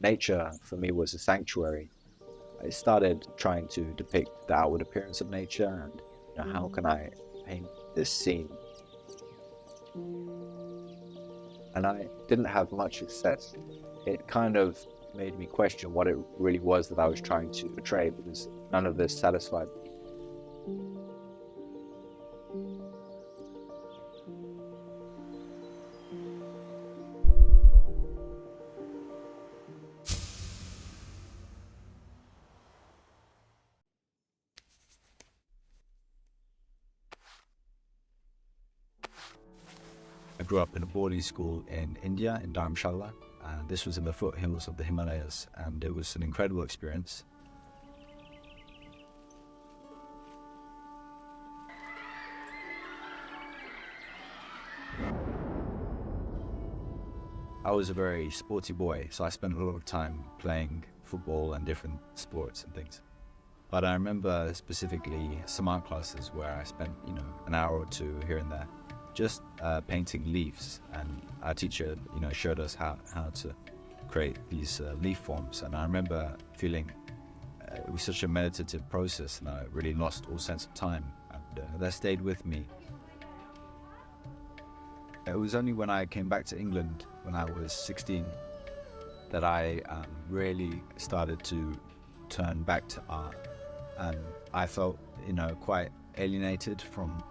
nature for me was a sanctuary. I started trying to depict the outward appearance of nature and how can I paint this scene. And I didn't have much success. It kind of made me question what it really was that I was trying to portray, because none of this satisfied me. I grew up in a boarding school in India, in Dharamshala. This was in the foothills of the Himalayas, and it was an incredible experience. I was a very sporty boy, so I spent a lot of time playing football and different sports and things. But I remember specifically some art classes where I spent, an hour or two here and there just painting leaves, and our teacher, showed us how to create these leaf forms. And I remember feeling it was such a meditative process, and I really lost all sense of time, and that stayed with me. It was only when I came back to England when I was 16 that I really started to turn back to art, and I felt quite alienated from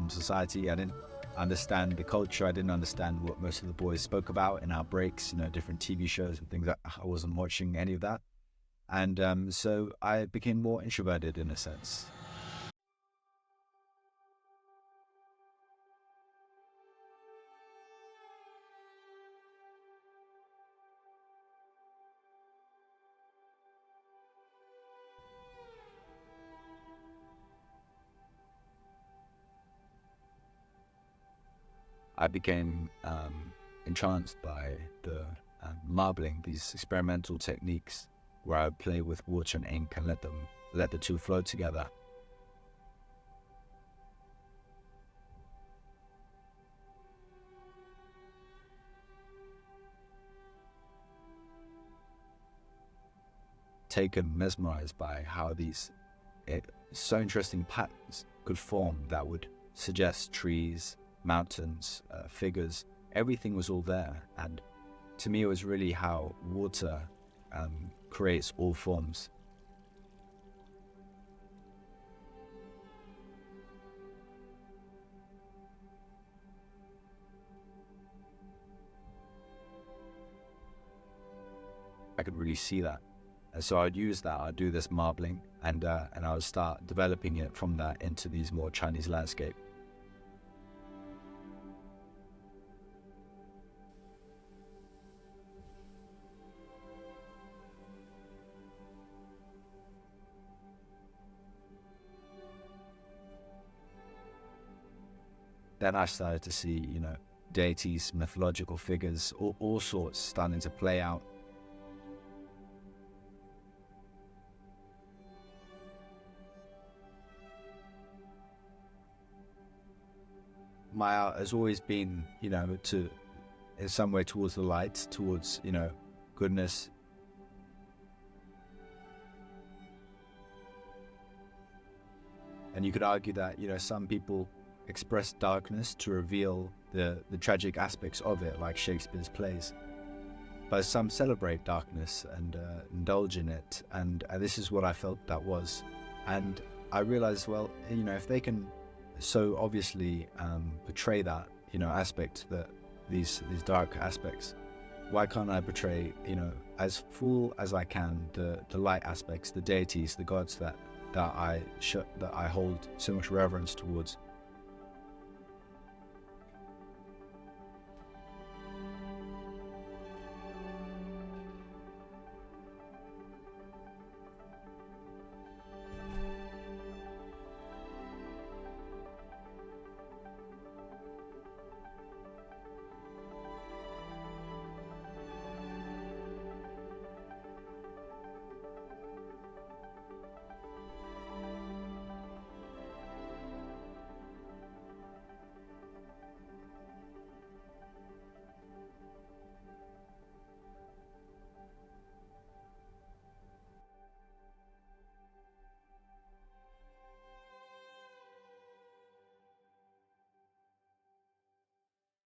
society. I didn't understand the culture. I didn't understand what most of the boys spoke about in our breaks, different TV shows and things. I wasn't watching any of that, and so I became more introverted in a sense. I became entranced by the marbling, these experimental techniques where I would play with water and ink and let the two flow together. Taken, mesmerized by how these so interesting patterns could form that would suggest trees, mountains, figures. Everything was all there, and to me it was really how water creates all forms. I could really see that, and so I'd use that. I'd do this marbling, and I would start developing it from that into these more Chinese landscape. Then I started to see, deities, mythological figures, all sorts starting to play out. My art has always been, to in some way towards the light, towards, goodness. And you could argue that, some people express darkness to reveal the tragic aspects of it, like Shakespeare's plays. But some celebrate darkness and indulge in it, and this is what I felt that was. And I realized, well, if they can so obviously portray that, aspect, that these dark aspects, why can't I portray, as full as I can, the light aspects, the deities, the gods that I hold so much reverence towards?